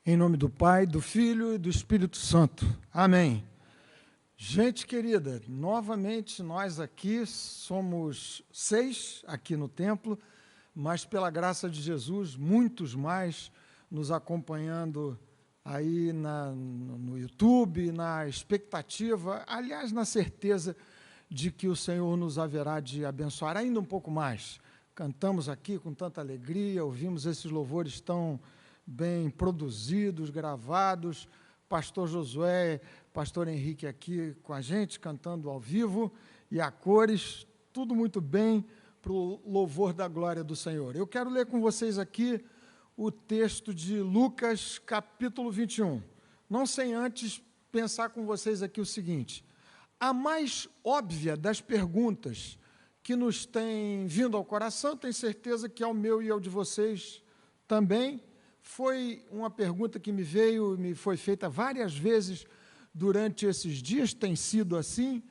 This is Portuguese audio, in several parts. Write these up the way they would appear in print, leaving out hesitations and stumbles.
Em nome do Pai, do Filho e do Espírito Santo. Amém. Gente querida, novamente nós aqui somos 6 aqui no templo, mas pela graça de Jesus, muitos mais nos acompanhando aí no YouTube, na expectativa, aliás, na certeza de que o Senhor nos haverá de abençoar ainda um pouco mais. Cantamos aqui com tanta alegria, ouvimos esses louvores tão bem produzidos, gravados, pastor Josué, pastor Henrique aqui com a gente, cantando ao vivo e a cores, tudo muito bem para o louvor da glória do Senhor. Eu quero ler com vocês aqui o texto de Lucas, capítulo 21. Não sem antes pensar com vocês aqui o seguinte: a mais óbvia das perguntas que nos tem vindo ao coração, tenho certeza que ao meu e ao de vocês também, foi uma pergunta que me foi feita várias vezes durante esses dias, tem sido assim,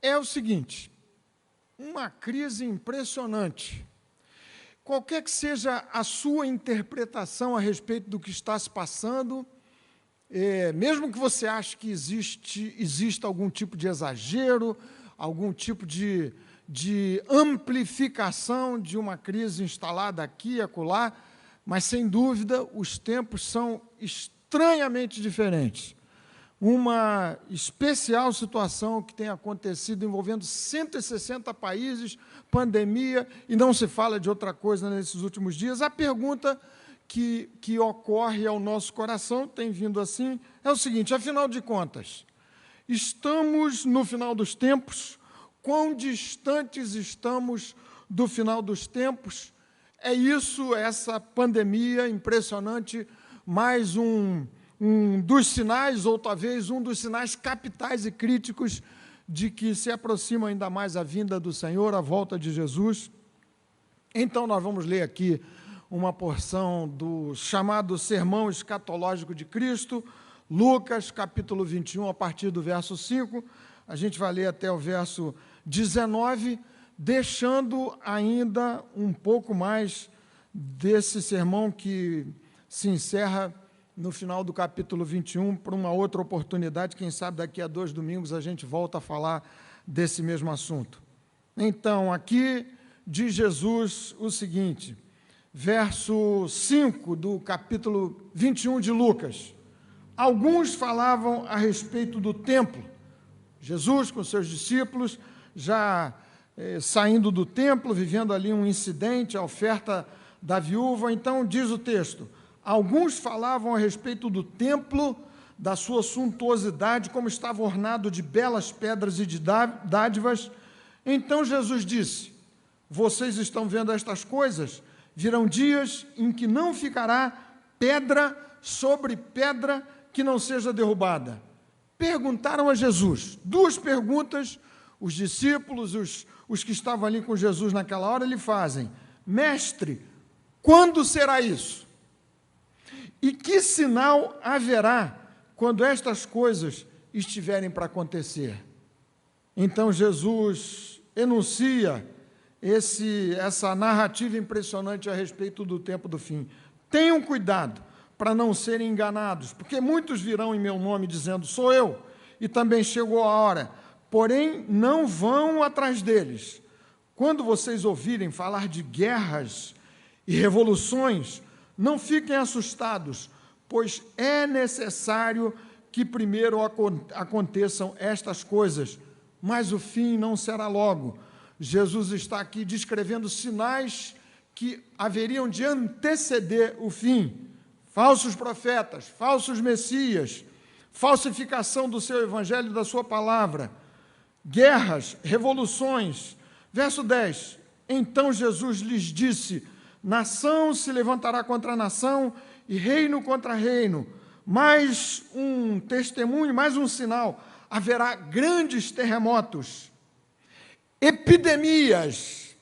é o seguinte: uma crise impressionante. Qualquer que seja a sua interpretação a respeito do que está se passando, mesmo que você ache que exista algum tipo de exagero, algum tipo de amplificação de uma crise instalada aqui e acolá, mas, sem dúvida, os tempos são estranhamente diferentes. Uma especial situação que tem acontecido envolvendo 160 países, pandemia, e não se fala de outra coisa nesses últimos dias. A pergunta que ocorre ao nosso coração, tem vindo assim, é o seguinte: afinal de contas, estamos no final dos tempos? Quão distantes estamos do final dos tempos? É isso, essa pandemia impressionante, mais um dos sinais, ou talvez um dos sinais capitais e críticos de que se aproxima ainda mais a vinda do Senhor, a volta de Jesus. Então, nós vamos ler aqui uma porção do chamado Sermão Escatológico de Cristo, Lucas, capítulo 21, a partir do verso 5. A gente vai ler até o verso 19, deixando ainda um pouco mais desse sermão que se encerra no final do capítulo 21, para uma outra oportunidade, quem sabe daqui a 2 domingos a gente volta a falar desse mesmo assunto. Então, aqui diz Jesus o seguinte, verso 5 do capítulo 21 de Lucas: alguns falavam a respeito do templo. Jesus, com seus discípulos, já saindo do templo, vivendo ali um incidente, a oferta da viúva. Então, diz o texto, alguns falavam a respeito do templo, da sua suntuosidade, como estava ornado de belas pedras e de dádivas. Então Jesus disse: vocês estão vendo estas coisas? Virão dias em que não ficará pedra sobre pedra que não seja derrubada. Perguntaram a Jesus, 2 perguntas, os discípulos, os que estavam ali com Jesus naquela hora, lhe fazem: mestre, quando será isso? E que sinal haverá quando estas coisas estiverem para acontecer? Então Jesus enuncia essa narrativa impressionante a respeito do tempo do fim. Tenham cuidado para não serem enganados, porque muitos virão em meu nome dizendo, sou eu, e também chegou a hora, porém não vão atrás deles. Quando vocês ouvirem falar de guerras e revoluções, não fiquem assustados, pois é necessário que primeiro aconteçam estas coisas, mas o fim não será logo. Jesus está aqui descrevendo sinais que haveriam de anteceder o fim. Falsos profetas, falsos messias, falsificação do seu evangelho e da sua palavra, guerras, revoluções. Verso 10, então Jesus lhes disse, nação se levantará contra nação e reino contra reino, mais um testemunho, mais um sinal, haverá grandes terremotos, epidemias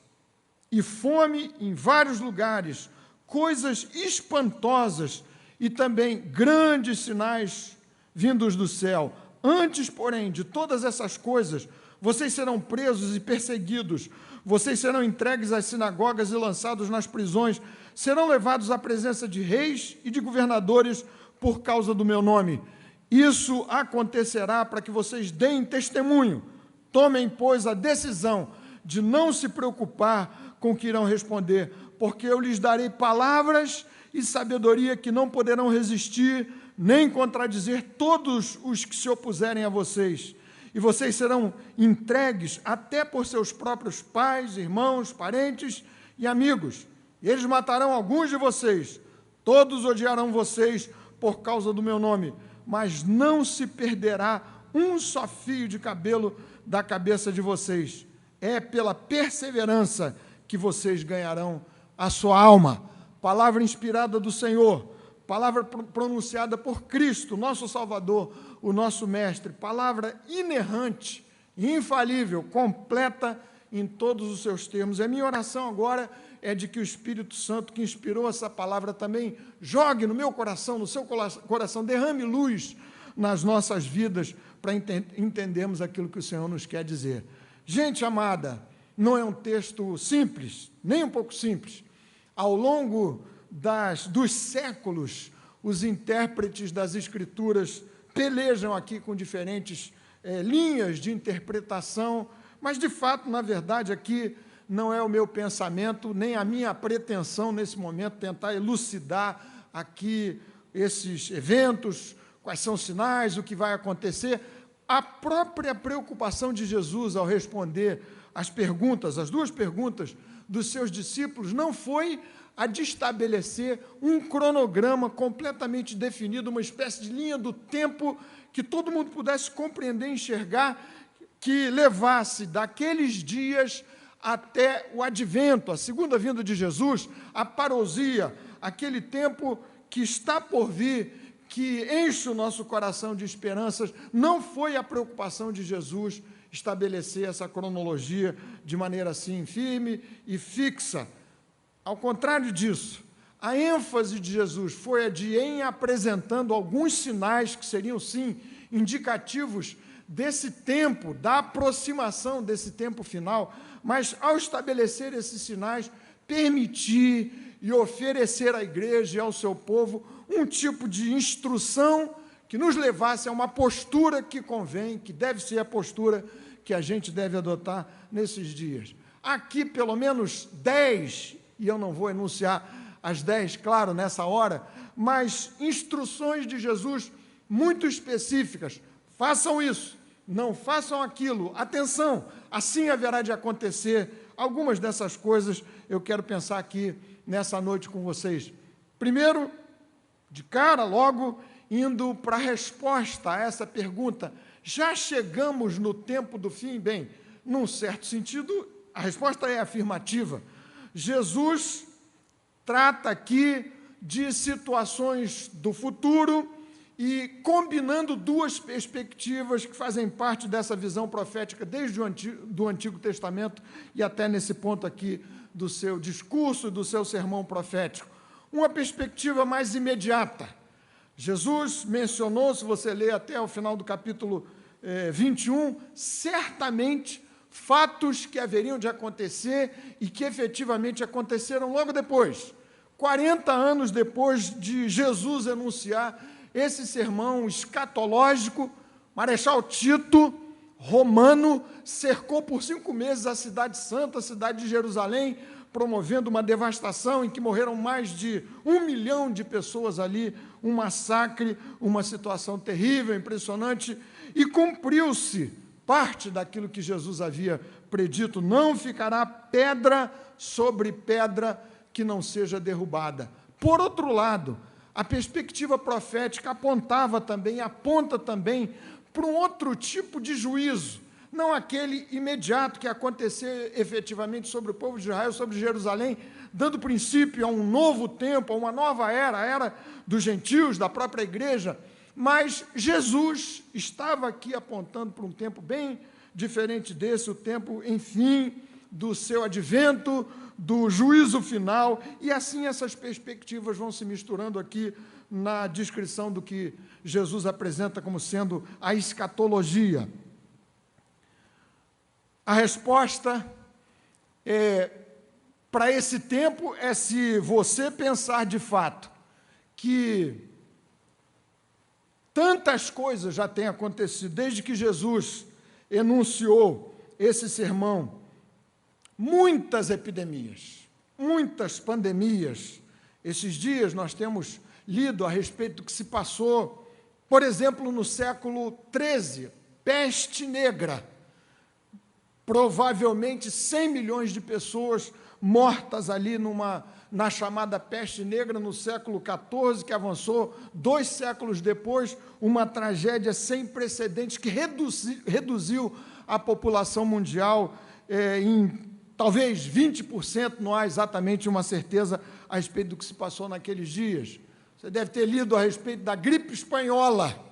e fome em vários lugares, coisas espantosas e também grandes sinais vindos do céu. Antes, porém, de todas essas coisas, vocês serão presos e perseguidos, vocês serão entregues às sinagogas e lançados nas prisões. serão levados à presença de reis e de governadores por causa do meu nome. Isso acontecerá para que vocês deem testemunho. Tomem, pois, a decisão de não se preocupar com o que irão responder, porque eu lhes darei palavras e sabedoria que não poderão resistir nem contradizer todos os que se opuserem a vocês. E vocês serão entregues até por seus próprios pais, irmãos, parentes e amigos. E eles matarão alguns de vocês. Todos odiarão vocês por causa do meu nome, mas não se perderá um só fio de cabelo da cabeça de vocês. É pela perseverança que vocês ganharão a sua alma. Palavra inspirada do Senhor, palavra pronunciada por Cristo, nosso Salvador, o nosso Mestre, palavra inerrante, infalível, completa em todos os seus termos. A minha oração agora é de que o Espírito Santo, que inspirou essa palavra, também jogue no meu coração, no seu coração, derrame luz nas nossas vidas para entendermos aquilo que o Senhor nos quer dizer. Gente amada, não é um texto simples, nem um pouco simples. Ao longo dos séculos, os intérpretes das Escrituras pelejam aqui com diferentes linhas de interpretação, mas, de fato, na verdade, aqui não é o meu pensamento, nem a minha pretensão, nesse momento, tentar elucidar aqui esses eventos, quais são os sinais, o que vai acontecer. A própria preocupação de Jesus ao responder as duas perguntas dos seus discípulos, não foi a de estabelecer um cronograma completamente definido, uma espécie de linha do tempo que todo mundo pudesse compreender, enxergar, que levasse daqueles dias até o advento, a segunda vinda de Jesus, a parousia, aquele tempo que está por vir, que enche o nosso coração de esperanças. Não foi a preocupação de Jesus estabelecer essa cronologia de maneira assim firme e fixa. Ao contrário disso, a ênfase de Jesus foi a de, em apresentando alguns sinais que seriam, sim, indicativos desse tempo, da aproximação desse tempo final, mas, ao estabelecer esses sinais, permitir e oferecer à igreja e ao seu povo um tipo de instrução que nos levasse a uma postura que convém, que deve ser a postura que a gente deve adotar nesses dias. Aqui, pelo menos 10, e eu não vou enunciar as 10, claro, nessa hora, mas instruções de Jesus muito específicas. Façam isso, não façam aquilo. Atenção, assim haverá de acontecer. Algumas dessas coisas eu quero pensar aqui nessa noite com vocês. Primeiro, de cara, logo, indo para a resposta a essa pergunta, já chegamos no tempo do fim? Bem, num certo sentido, a resposta é afirmativa. Jesus trata aqui de situações do futuro e combinando duas perspectivas que fazem parte dessa visão profética desde o Antigo Testamento e até nesse ponto aqui do seu discurso, do seu sermão profético. Uma perspectiva mais imediata. Jesus mencionou, se você ler até o final do capítulo 21, certamente fatos que haveriam de acontecer e que efetivamente aconteceram logo depois. 40 anos depois de Jesus anunciar esse sermão escatológico, Marechal Tito, romano, cercou por 5 meses a cidade santa, a cidade de Jerusalém, promovendo uma devastação em que morreram mais de 1 milhão de pessoas ali, um massacre, uma situação terrível, impressionante, e cumpriu-se parte daquilo que Jesus havia predito: não ficará pedra sobre pedra que não seja derrubada. Por outro lado, a perspectiva profética aponta também para um outro tipo de juízo, não aquele imediato que acontecer efetivamente sobre o povo de Israel, sobre Jerusalém, dando princípio a um novo tempo, a uma nova era, a era dos gentios, da própria igreja. Mas Jesus estava aqui apontando para um tempo bem diferente desse, o tempo, enfim, do seu advento, do juízo final, e assim essas perspectivas vão se misturando aqui na descrição do que Jesus apresenta como sendo a escatologia. A resposta para esse tempo é se você pensar de fato que tantas coisas já têm acontecido desde que Jesus enunciou esse sermão, muitas epidemias, muitas pandemias. Esses dias nós temos lido a respeito do que se passou, por exemplo, no século XIII, peste negra. Provavelmente 100 milhões de pessoas mortas ali na chamada peste negra no século XIV, que avançou 2 séculos depois, uma tragédia sem precedentes que reduziu a população mundial em talvez 20%, não há exatamente uma certeza a respeito do que se passou naqueles dias. Você deve ter lido a respeito da gripe espanhola,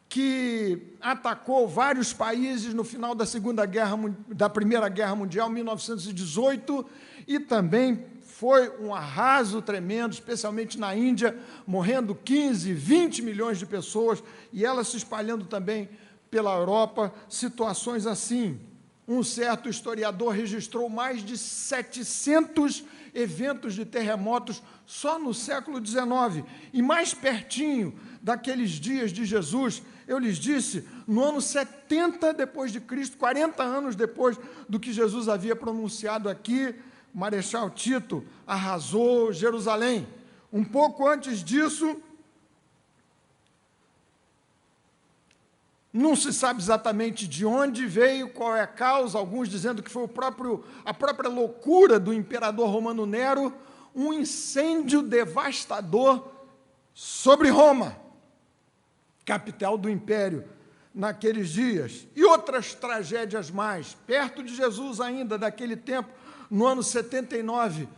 que atacou vários países no final da Primeira Guerra Mundial, 1918, e também foi um arraso tremendo, especialmente na Índia, morrendo 15, 20 milhões de pessoas, e ela se espalhando também pela Europa, situações assim. Um certo historiador registrou mais de 700 eventos de terremotos só no século XIX, e mais pertinho daqueles dias de Jesus, eu lhes disse, no ano 70 depois de Cristo, 40 anos depois do que Jesus havia pronunciado aqui, Marechal Tito arrasou Jerusalém. Um pouco antes disso, não se sabe exatamente de onde veio, qual é a causa, alguns dizendo que foi a própria loucura do imperador Romano Nero, um incêndio devastador sobre Roma, capital do império, naqueles dias. E outras tragédias mais. Perto de Jesus ainda, daquele tempo, no ano 79,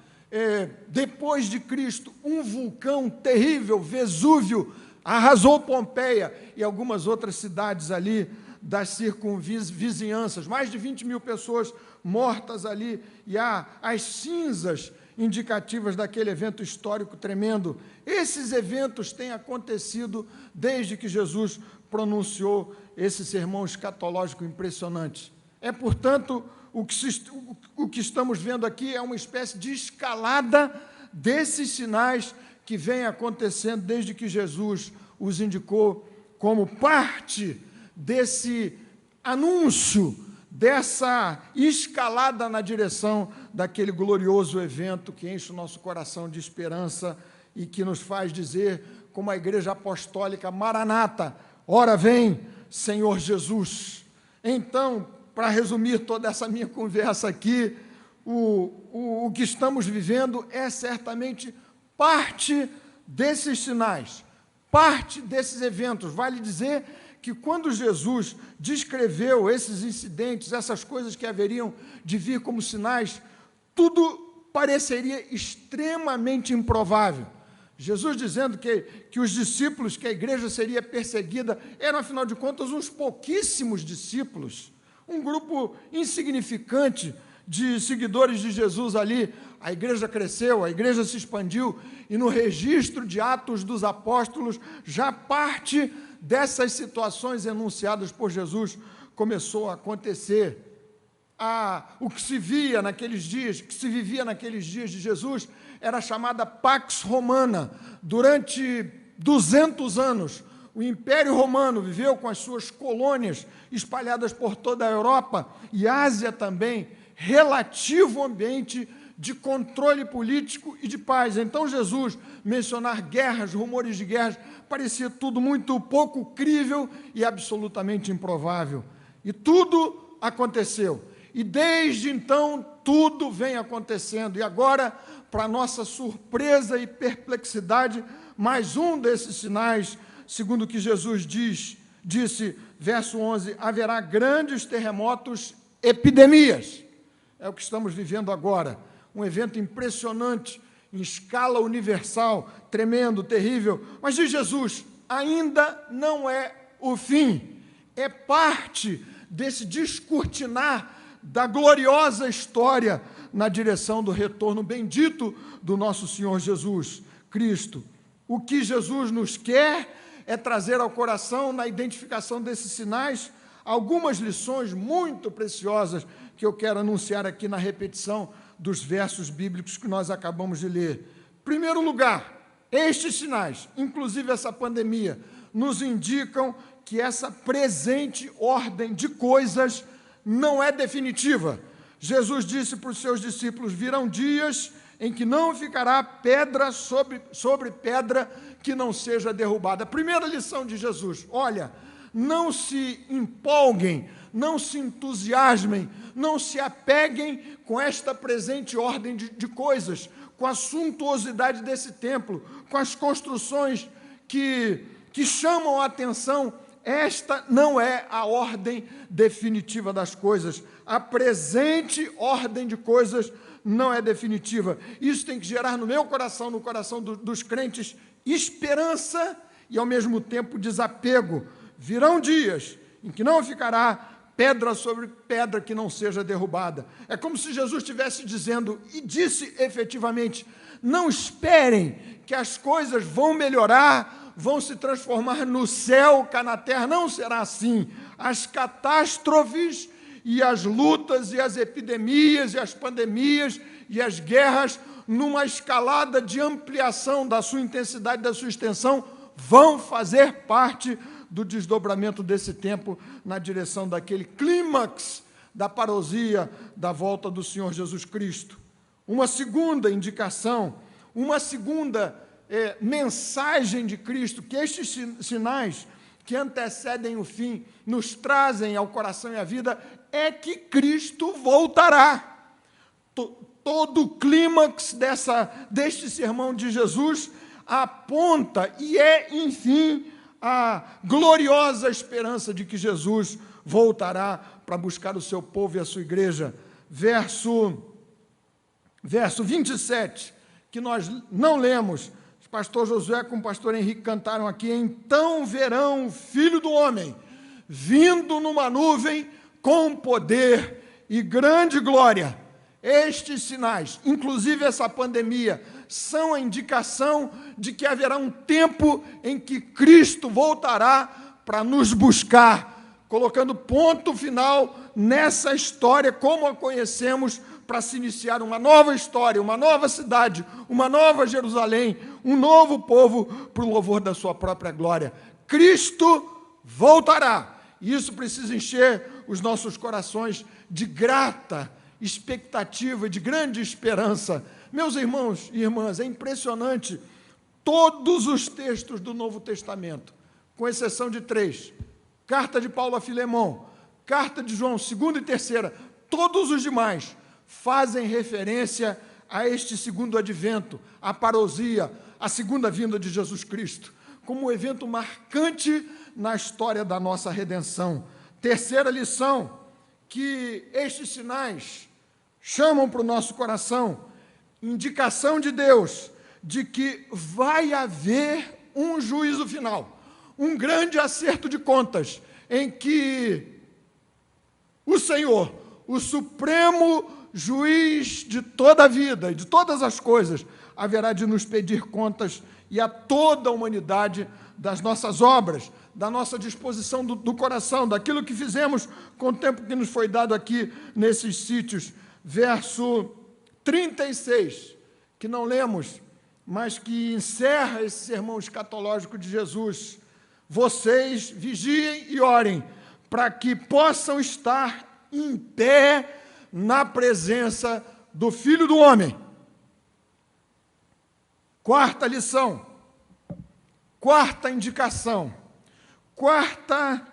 depois de Cristo, um vulcão terrível, Vesúvio, arrasou Pompeia e algumas outras cidades ali das circunvizinhanças. Mais de 20 mil pessoas mortas ali, e há as cinzas indicativas daquele evento histórico tremendo. Esses eventos têm acontecido desde que Jesus pronunciou esse sermão escatológico impressionante. Portanto, o que estamos vendo aqui é uma espécie de escalada desses sinais que vem acontecendo desde que Jesus os indicou como parte desse anúncio, dessa escalada na direção daquele glorioso evento que enche o nosso coração de esperança e que nos faz dizer, como a Igreja Apostólica, Maranata, ora vem, Senhor Jesus. Então, para resumir toda essa minha conversa aqui, o que estamos vivendo é certamente parte desses sinais, parte desses eventos. Vale dizer que quando Jesus descreveu esses incidentes, essas coisas que haveriam de vir como sinais, tudo pareceria extremamente improvável. Jesus dizendo que os discípulos, que a igreja seria perseguida, eram, afinal de contas, uns pouquíssimos discípulos, um grupo insignificante de seguidores de Jesus ali. A igreja cresceu, a igreja se expandiu, e no registro de Atos dos Apóstolos, já parte dessas situações enunciadas por Jesus começou a acontecer. O que se via naqueles dias, que se vivia naqueles dias de Jesus, era a chamada Pax Romana. Durante 200 anos, o Império Romano viveu com as suas colônias espalhadas por toda a Europa e Ásia também, relativo ambiente de controle político e de paz. Então, Jesus mencionar guerras, rumores de guerras, parecia tudo muito pouco crível e absolutamente improvável. E tudo aconteceu. E desde então, tudo vem acontecendo. E agora, para nossa surpresa e perplexidade, mais um desses sinais, segundo o que Jesus disse, verso 11, haverá grandes terremotos, epidemias. É o que estamos vivendo agora. Um evento impressionante, em escala universal, tremendo, terrível. Mas diz Jesus, ainda não é o fim. É parte desse descortinar da gloriosa história na direção do retorno bendito do nosso Senhor Jesus Cristo. O que Jesus nos quer é trazer ao coração, na identificação desses sinais, algumas lições muito preciosas que eu quero anunciar aqui na repetição dos versos bíblicos que nós acabamos de ler. Em primeiro lugar, estes sinais, inclusive essa pandemia, nos indicam que essa presente ordem de coisas não é definitiva. Jesus disse para os seus discípulos: virão dias em que não ficará pedra sobre pedra que não seja derrubada. A primeira lição de Jesus: olha, não se empolguem, não se entusiasmem, não se apeguem com esta presente ordem de coisas, com a suntuosidade desse templo, com as construções que chamam a atenção. Esta não é a ordem definitiva das coisas. A presente ordem de coisas não é definitiva. Isso tem que gerar no meu coração, no coração dos crentes, esperança e, ao mesmo tempo, desapego. Virão dias em que não ficará pedra sobre pedra que não seja derrubada. É como se Jesus estivesse dizendo, e disse efetivamente: não esperem que as coisas vão melhorar, vão se transformar no céu, cá na terra. Não será assim. As catástrofes e as lutas e as epidemias e as pandemias e as guerras, numa escalada de ampliação da sua intensidade, da sua extensão, vão fazer parte do desdobramento desse tempo na direção daquele clímax da parousia da volta do Senhor Jesus Cristo. Uma segunda indicação, uma segunda mensagem de Cristo, que estes sinais que antecedem o fim nos trazem ao coração e à vida, é que Cristo voltará. Todo o clímax deste sermão de Jesus aponta e enfim, a gloriosa esperança de que Jesus voltará para buscar o seu povo e a sua igreja. Verso 27, que nós não lemos, o pastor Josué com o pastor Henrique cantaram aqui: então verão o Filho do Homem vindo numa nuvem com poder e grande glória. Estes sinais, inclusive essa pandemia, são a indicação de que haverá um tempo em que Cristo voltará para nos buscar, colocando ponto final nessa história como a conhecemos, para se iniciar uma nova história, uma nova cidade, uma nova Jerusalém, um novo povo para o louvor da sua própria glória. Cristo voltará. E isso precisa encher os nossos corações de grata expectativa, de grande esperança. Meus irmãos e irmãs, é impressionante, todos os textos do Novo Testamento, com exceção de 3, carta de Paulo a Filemão, carta de João, 2ª e 3ª, todos os demais fazem referência a este segundo advento, a parousia, a segunda vinda de Jesus Cristo, como um evento marcante na história da nossa redenção. Terceira lição que estes sinais chamam para o nosso coração: indicação de Deus de que vai haver um juízo final, um grande acerto de contas, em que o Senhor, o supremo juiz de toda a vida e de todas as coisas, haverá de nos pedir contas, e a toda a humanidade, das nossas obras, da nossa disposição do coração, daquilo que fizemos com o tempo que nos foi dado aqui nesses sítios. Verso 36, que não lemos, mas que encerra esse sermão escatológico de Jesus: vocês vigiem e orem, para que possam estar em pé na presença do Filho do Homem. Quarta lição, quarta indicação, quarta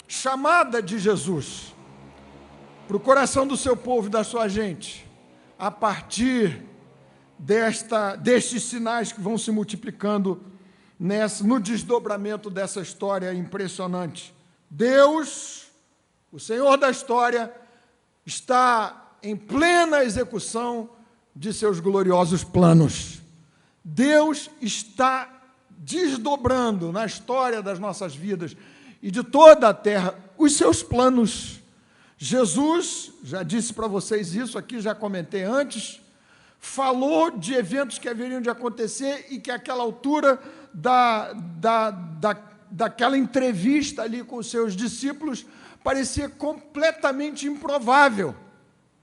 chamada de Jesus para o coração do seu povo e da sua gente, a partir destes sinais que vão se multiplicando no desdobramento dessa história impressionante. Deus, o Senhor da história, está em plena execução de seus gloriosos planos. Deus está desdobrando na história das nossas vidas e de toda a terra os seus planos. Jesus, já disse para vocês isso aqui, já comentei antes, falou de eventos que haveriam de acontecer e que àquela altura daquela entrevista ali com os seus discípulos parecia completamente improvável.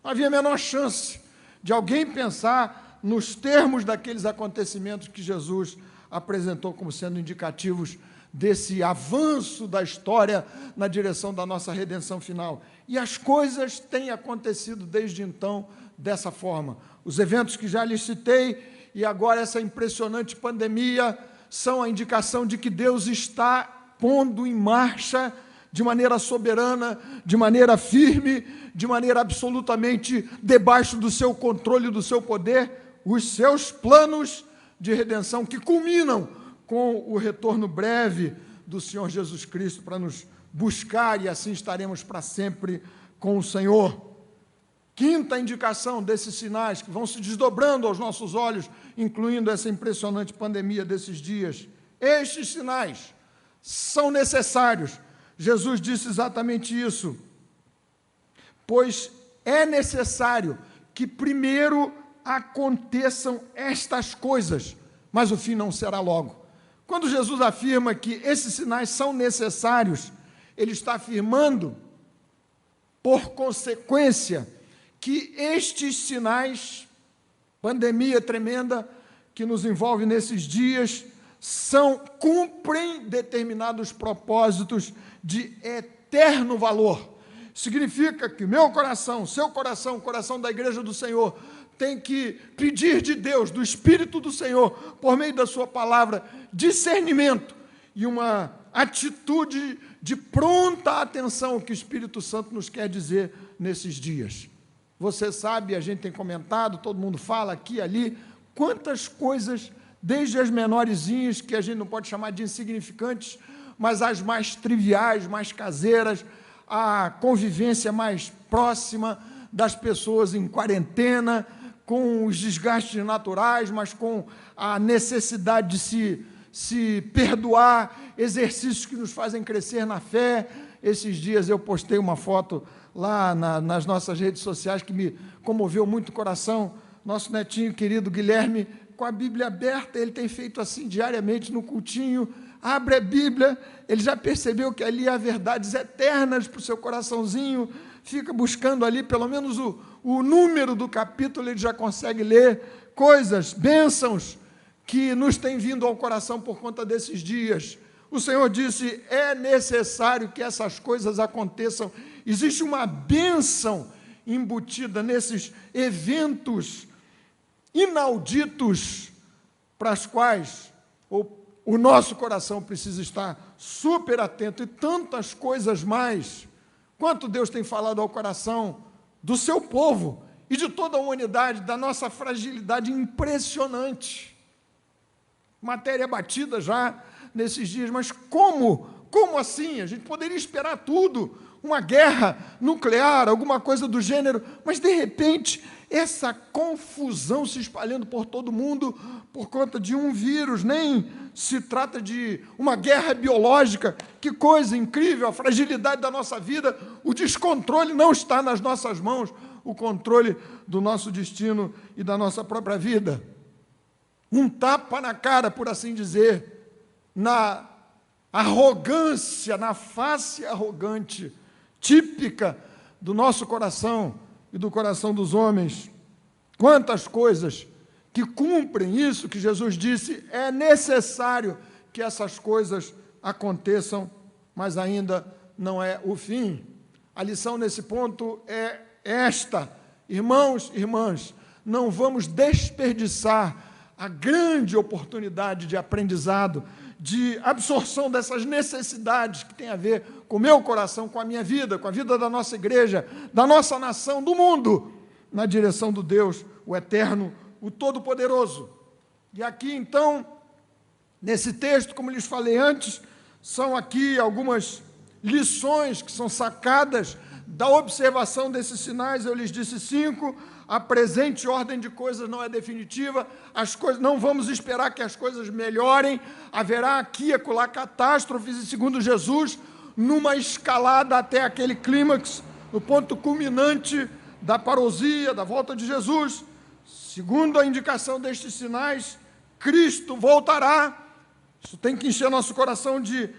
Não havia a menor chance de alguém pensar nos termos daqueles acontecimentos que Jesus apresentou como sendo indicativos desse avanço da história na direção da nossa redenção final. E as coisas têm acontecido desde então dessa forma. Os eventos que já lhes citei e agora essa impressionante pandemia são a indicação de que Deus está pondo em marcha de maneira soberana, de maneira firme, de maneira absolutamente debaixo do seu controle, do seu poder, os seus planos de redenção que culminam com o retorno breve do Senhor Jesus Cristo para nos buscar e assim estaremos para sempre com o Senhor. Quinta indicação desses sinais que vão se desdobrando aos nossos olhos, incluindo essa impressionante pandemia desses dias. Estes sinais são necessários. Jesus disse exatamente isso. Pois é necessário que primeiro aconteçam estas coisas, mas o fim não será logo. Quando Jesus afirma que esses sinais são necessários, ele está afirmando, por consequência, que estes sinais, pandemia tremenda que nos envolve nesses dias, cumprem determinados propósitos de eterno valor. Significa que meu coração, seu coração, o coração da igreja do Senhor, tem que pedir de Deus, do Espírito do Senhor, por meio da sua palavra, discernimento e uma atitude de pronta atenção ao que o Espírito Santo nos quer dizer nesses dias. Você sabe, a gente tem comentado, todo mundo fala aqui e ali, quantas coisas, desde as menorzinhas, que a gente não pode chamar de insignificantes, mas as mais triviais, mais caseiras, a convivência mais próxima das pessoas em quarentena, com os desgastes naturais, mas com a necessidade de se perdoar, exercícios que nos fazem crescer na fé. Esses dias eu postei uma foto lá nas nossas redes sociais que me comoveu muito o coração. Nosso netinho querido Guilherme, com a Bíblia aberta, ele tem feito assim diariamente no cultinho, abre a Bíblia, ele já percebeu que ali há verdades eternas para o seu coraçãozinho, fica buscando ali pelo menos o número do capítulo, ele já consegue ler coisas, bênçãos que nos têm vindo ao coração por conta desses dias. O Senhor disse, é necessário que essas coisas aconteçam. Existe uma bênção embutida nesses eventos inauditos para os quais o nosso coração precisa estar super atento, e tantas coisas mais. Quanto Deus tem falado ao coração do seu povo e de toda a humanidade, da nossa fragilidade impressionante. Matéria batida já nesses dias, mas como assim? A gente poderia esperar tudo, uma guerra nuclear, alguma coisa do gênero, mas de repente essa confusão se espalhando por todo mundo por conta de um vírus, nem se trata de uma guerra biológica. Que coisa incrível, a fragilidade da nossa vida, o descontrole não está nas nossas mãos, o controle do nosso destino e da nossa própria vida. Um tapa na cara, por assim dizer, na arrogância, na face arrogante, típica do nosso coração e do coração dos homens. Quantas coisas que cumprem isso que Jesus disse, é necessário que essas coisas aconteçam, mas ainda não é o fim. A lição nesse ponto é esta: irmãos e irmãs, não vamos desperdiçar a grande oportunidade de aprendizado, de absorção dessas necessidades que tem a ver com o meu coração, com a minha vida, com a vida da nossa igreja, da nossa nação, do mundo, na direção do Deus, o Eterno, o Todo-Poderoso. E aqui, então, nesse texto, como lhes falei antes, são aqui algumas lições que são sacadas da observação desses sinais. Eu lhes disse 5, a presente ordem de coisas não é definitiva, as coisas, não vamos esperar que as coisas melhorem, haverá aqui e acolá catástrofes, e segundo Jesus, numa escalada até aquele clímax, no ponto culminante da parousia, da volta de Jesus. Segundo a indicação destes sinais, Cristo voltará. Isso tem que encher nosso coração de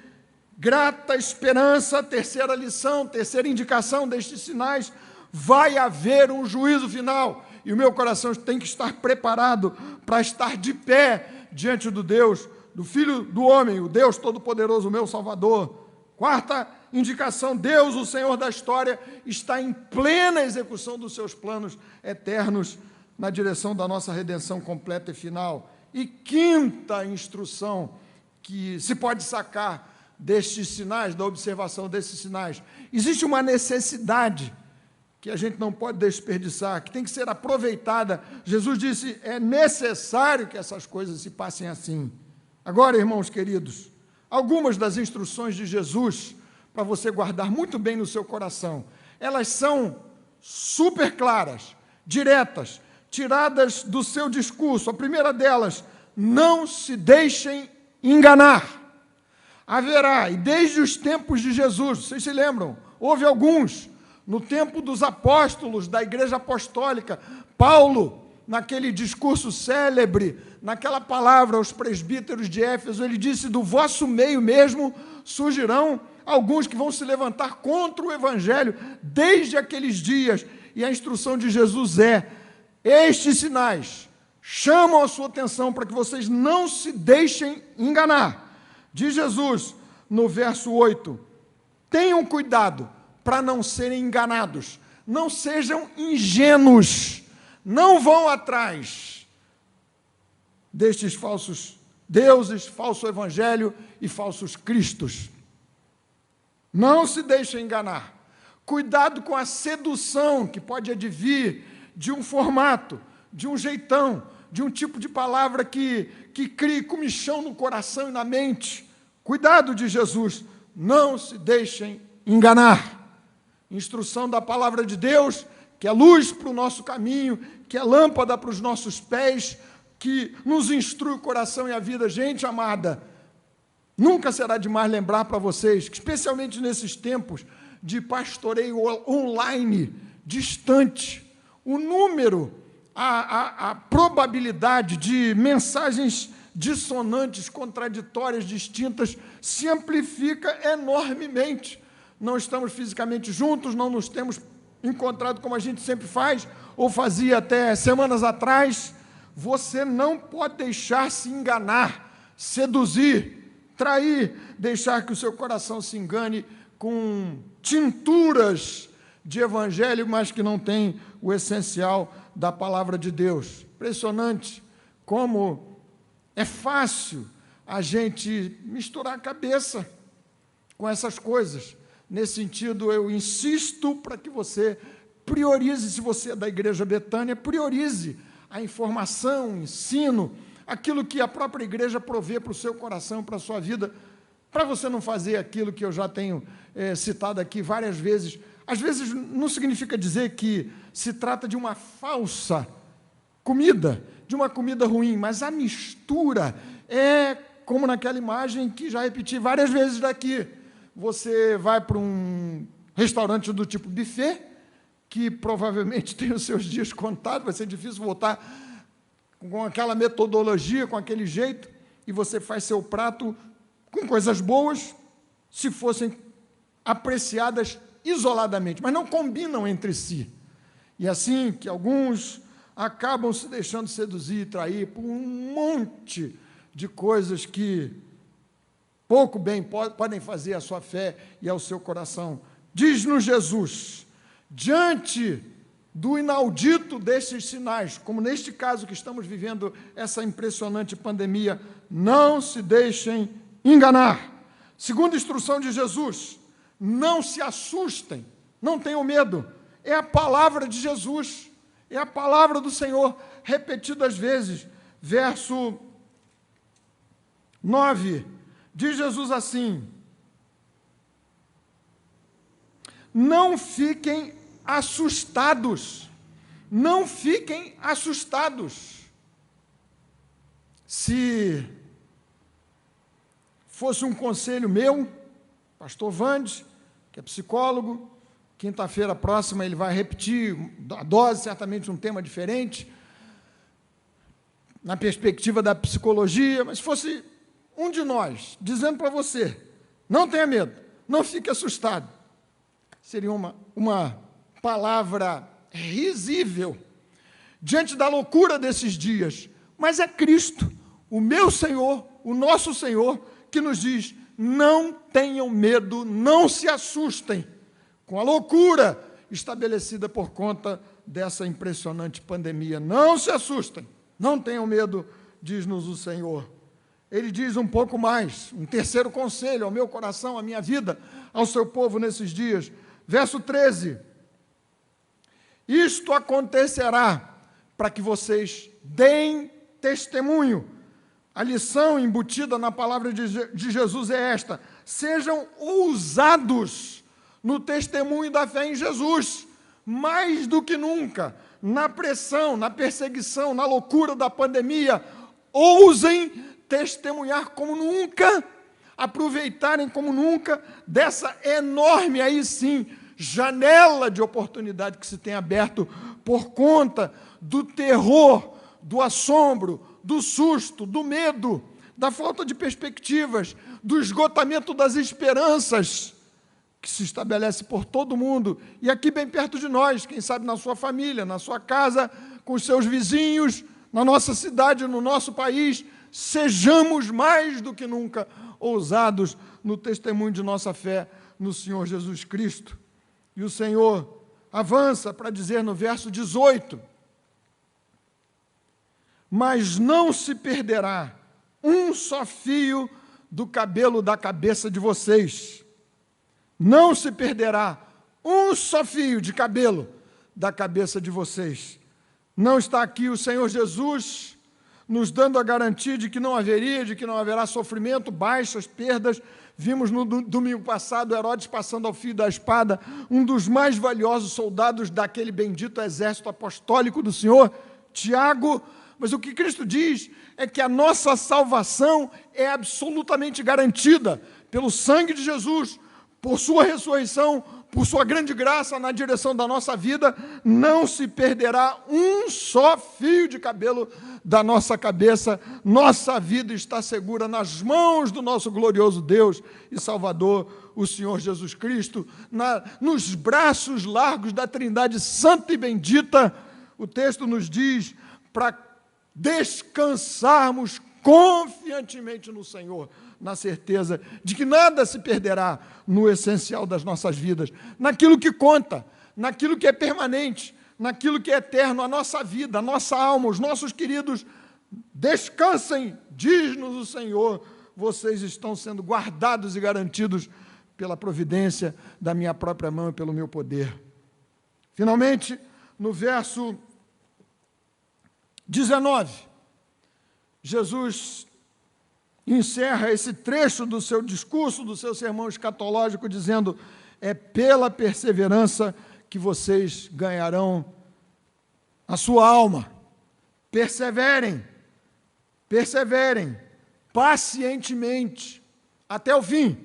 grata esperança, terceira lição, terceira indicação destes sinais, vai haver um juízo final. E o meu coração tem que estar preparado para estar de pé diante do Deus, do Filho do Homem, o Deus Todo-Poderoso, o meu Salvador. Quarta indicação, Deus, o Senhor da história, está em plena execução dos seus planos eternos na direção da nossa redenção completa e final. E quinta instrução que se pode sacar destes sinais, da observação desses sinais, existe uma necessidade que a gente não pode desperdiçar, que tem que ser aproveitada. Jesus disse, é necessário que essas coisas se passem assim. Agora, irmãos queridos, algumas das instruções de Jesus, para você guardar muito bem no seu coração, elas são super claras, diretas, tiradas do seu discurso. A primeira delas, não se deixem enganar. Haverá, e desde os tempos de Jesus, vocês se lembram, houve alguns, no tempo dos apóstolos, da igreja apostólica, Paulo, naquele discurso célebre, naquela palavra aos presbíteros de Éfeso, ele disse, do vosso meio mesmo surgirão alguns que vão se levantar contra o evangelho, desde aqueles dias, e a instrução de Jesus é, estes sinais chamam a sua atenção para que vocês não se deixem enganar. Diz Jesus, no verso 8, tenham cuidado para não serem enganados, não sejam ingênuos, não vão atrás destes falsos deuses, falso evangelho e falsos cristos. Não se deixem enganar. Cuidado com a sedução que pode advir de um formato, de um jeitão, de um tipo de palavra que crie comichão no coração e na mente. Cuidado de Jesus, não se deixem enganar. Instrução da palavra de Deus, que é luz para o nosso caminho, que é lâmpada para os nossos pés, que nos instrui o coração e a vida. Gente amada, nunca será demais lembrar para vocês, que especialmente nesses tempos de pastoreio online, distante, o número, a probabilidade de mensagens dissonantes, contraditórias, distintas, se amplifica enormemente. Não estamos fisicamente juntos, não nos temos encontrado como a gente sempre faz, ou fazia até semanas atrás. Você não pode deixar se enganar, seduzir, trair, deixar que o seu coração se engane com tinturas de evangelho, mas que não tem o essencial da palavra de Deus. Impressionante como é fácil a gente misturar a cabeça com essas coisas. Nesse sentido, eu insisto para que você priorize, se você é da Igreja Betânia, priorize a informação, o ensino, aquilo que a própria igreja provê para o seu coração, para a sua vida, para você não fazer aquilo que eu já tenho citado aqui várias vezes. Às vezes não significa dizer que se trata de uma falsa comida, de uma comida ruim, mas a mistura é como naquela imagem que já repeti várias vezes daqui. Você vai para um restaurante do tipo buffet, que provavelmente tem os seus dias contados, vai ser difícil voltar com aquela metodologia, com aquele jeito, e você faz seu prato com coisas boas, se fossem apreciadas isoladamente, mas não combinam entre si. E assim que alguns acabam se deixando seduzir e trair por um monte de coisas que pouco bem podem fazer à sua fé e ao seu coração. Diz-nos Jesus, diante do inaudito desses sinais, como neste caso que estamos vivendo essa impressionante pandemia, não se deixem enganar. Segunda instrução de Jesus, não se assustem, não tenham medo. É a palavra de Jesus, é a palavra do Senhor, repetidas vezes. Verso 9, diz Jesus assim, não fiquem assustados, não fiquem assustados. Se fosse um conselho meu, pastor Vandes, que é psicólogo, quinta-feira próxima ele vai repetir a dose, certamente um tema diferente, na perspectiva da psicologia, mas se fosse um de nós, dizendo para você, Não tenha medo, não fique assustado. Seria uma palavra risível diante da loucura desses dias, mas é Cristo, o meu Senhor, o nosso Senhor, que nos diz: não tenham medo, não se assustem com a loucura estabelecida por conta dessa impressionante pandemia. Não se assustem, não tenham medo, diz-nos o Senhor. Ele diz um pouco mais, um terceiro conselho ao meu coração, à minha vida, ao seu povo nesses dias. Verso 13: isto acontecerá para que vocês deem testemunho. A lição embutida na palavra de Jesus é esta: sejam ousados no testemunho da fé em Jesus, mais do que nunca, na pressão, na perseguição, na loucura da pandemia. Ousem testemunhar como nunca, aproveitarem como nunca dessa enorme, aí sim, janela de oportunidade que se tem aberto por conta do terror, do assombro, do susto, do medo, da falta de perspectivas, do esgotamento das esperanças que se estabelece por todo mundo, e aqui bem perto de nós, quem sabe na sua família, na sua casa, com os seus vizinhos, na nossa cidade, no nosso país. Sejamos mais do que nunca ousados no testemunho de nossa fé no Senhor Jesus Cristo. E o Senhor avança para dizer no verso 18: mas não se perderá um só fio do cabelo da cabeça de vocês. Não se perderá um só fio de cabelo da cabeça de vocês. Não está aqui o Senhor Jesus nos dando a garantia de que não haverá sofrimento, baixas, perdas. Vimos no domingo passado Herodes passando ao fio da espada, um dos mais valiosos soldados daquele bendito exército apostólico do Senhor, Tiago. Mas o que Cristo diz é que a nossa salvação é absolutamente garantida pelo sangue de Jesus, por sua ressurreição, por sua grande graça na direção da nossa vida. Não se perderá um só fio de cabelo da nossa cabeça. Nossa vida está segura nas mãos do nosso glorioso Deus e Salvador, o Senhor Jesus Cristo, nos braços largos da Trindade Santa e Bendita. O texto nos diz para descansarmos confiantemente no Senhor, na certeza de que nada se perderá no essencial das nossas vidas, naquilo que conta, naquilo que é permanente, naquilo que é eterno, a nossa vida, a nossa alma, os nossos queridos. Descansem, diz-nos o Senhor, vocês estão sendo guardados e garantidos pela providência da minha própria mão e pelo meu poder. Finalmente, no verso 19, Jesus encerra esse trecho do seu discurso, do seu sermão escatológico, dizendo: é pela perseverança que vocês ganharão a sua alma. Perseverem, pacientemente, até o fim.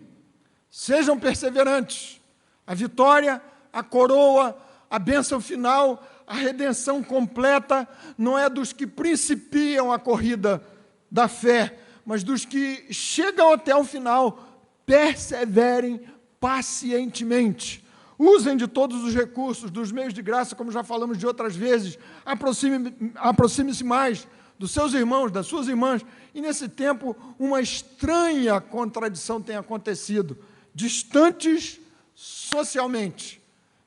Sejam perseverantes. A vitória, a coroa, a bênção final, a redenção completa não é dos que principiam a corrida da fé, mas dos que chegam até o final. Perseverem pacientemente. Usem de todos os recursos, dos meios de graça, como já falamos de outras vezes. Aproxime-se mais dos seus irmãos, das suas irmãs. E nesse tempo, uma estranha contradição tem acontecido. Distantes socialmente,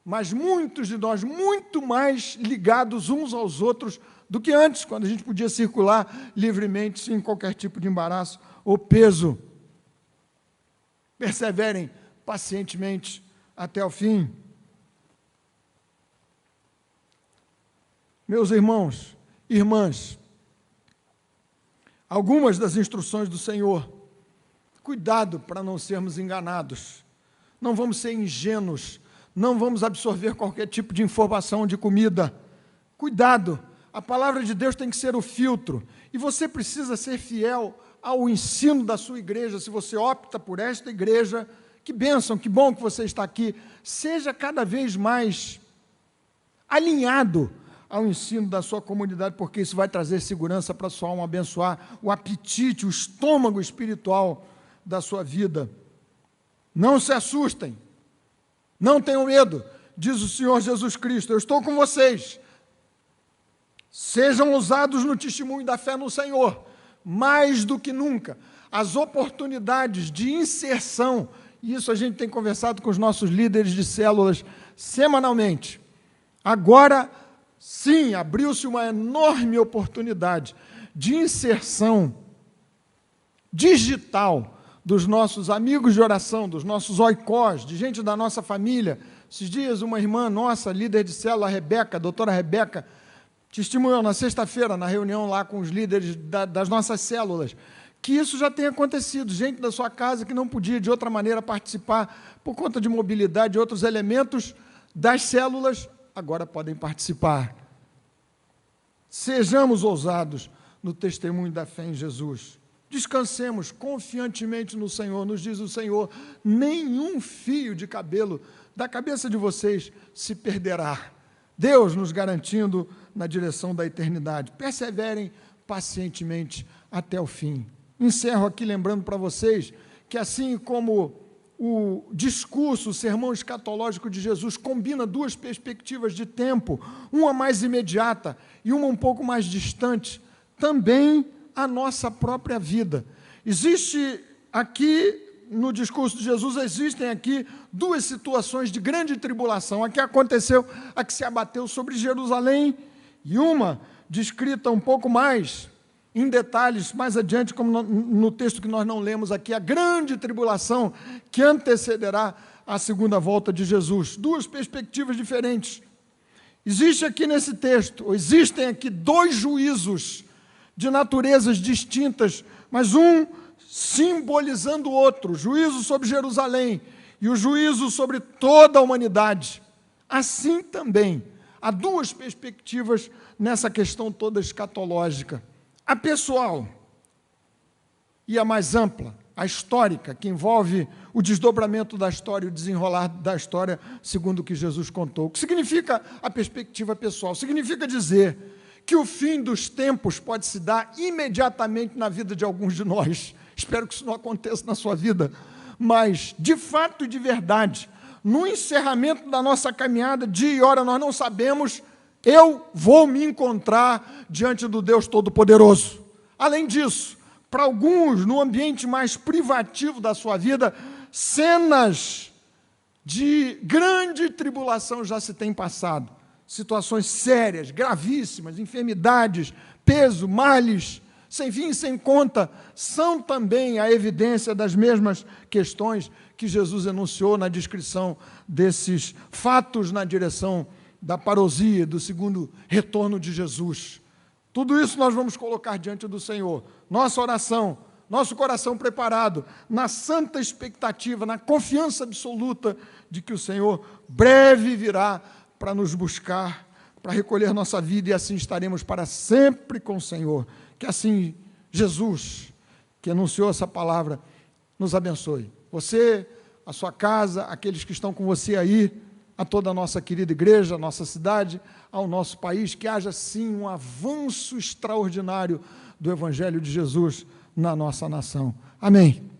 mas muitos de nós muito mais ligados uns aos outros do que antes, quando a gente podia circular livremente, sem qualquer tipo de embaraço ou peso. Perseverem pacientemente até o fim. Meus irmãos, irmãs, algumas das instruções do Senhor, cuidado para não sermos enganados, não vamos ser ingênuos, não vamos absorver qualquer tipo de informação de comida. Cuidado, a palavra de Deus tem que ser o filtro, e você precisa ser fiel ao ensino da sua igreja. Se você opta por esta igreja, que bênção, que bom que você está aqui. Seja cada vez mais alinhado ao ensino da sua comunidade, porque isso vai trazer segurança para a sua alma, abençoar o apetite, o estômago espiritual da sua vida. Não se assustem, não tenham medo, diz o Senhor Jesus Cristo, eu estou com vocês. Sejam ousados no testemunho da fé no Senhor, mais do que nunca. As oportunidades de inserção, e isso a gente tem conversado com os nossos líderes de células semanalmente. Agora, sim, abriu-se uma enorme oportunidade de inserção digital dos nossos amigos de oração, dos nossos oikós, de gente da nossa família. Esses dias, uma irmã nossa, líder de célula, a Rebeca, a doutora Rebeca, testemunhou na sexta-feira, na reunião lá com os líderes das nossas células, que isso já tem acontecido, gente da sua casa que não podia de outra maneira participar por conta de mobilidade e outros elementos das células, agora podem participar. Sejamos ousados no testemunho da fé em Jesus. Descansemos confiantemente no Senhor, nos diz o Senhor, nenhum fio de cabelo da cabeça de vocês se perderá. Deus nos garantindo na direção da eternidade. Perseverem pacientemente até o fim. Encerro aqui lembrando para vocês que assim como o discurso, o sermão escatológico de Jesus combina duas perspectivas de tempo, uma mais imediata e uma um pouco mais distante, também a nossa própria vida. Existe aqui, no discurso de Jesus, existem aqui duas situações de grande tribulação. A que aconteceu, a que se abateu sobre Jerusalém, e uma descrita um pouco mais em detalhes, mais adiante, como no texto que nós não lemos aqui, a grande tribulação que antecederá a segunda volta de Jesus. Duas perspectivas diferentes. Existe aqui nesse texto, ou existem aqui dois juízos de naturezas distintas, mas um simbolizando o outro, o juízo sobre Jerusalém e o juízo sobre toda a humanidade. Assim também, há duas perspectivas nessa questão toda escatológica. A pessoal e a mais ampla, a histórica, que envolve o desdobramento da história, o desenrolar da história segundo o que Jesus contou. O que significa a perspectiva pessoal? Significa dizer que o fim dos tempos pode se dar imediatamente na vida de alguns de nós. Espero que isso não aconteça na sua vida. Mas, de fato e de verdade, no encerramento da nossa caminhada, dia e hora, nós não sabemos, eu vou me encontrar diante do Deus Todo-Poderoso. Além disso, para alguns, no ambiente mais privativo da sua vida, cenas de grande tribulação já se têm passado. Situações sérias, gravíssimas, enfermidades, peso, males, sem fim e sem conta, são também a evidência das mesmas questões que Jesus enunciou na descrição desses fatos na direção da parousia, do segundo retorno de Jesus. Tudo isso nós vamos colocar diante do Senhor. Nossa oração, nosso coração preparado, na santa expectativa, na confiança absoluta de que o Senhor breve virá para nos buscar, para recolher nossa vida, e assim estaremos para sempre com o Senhor. Que assim Jesus, que anunciou essa palavra, nos abençoe. Você, a sua casa, aqueles que estão com você aí, a toda a nossa querida igreja, a nossa cidade, ao nosso país, que haja sim um avanço extraordinário do Evangelho de Jesus na nossa nação. Amém.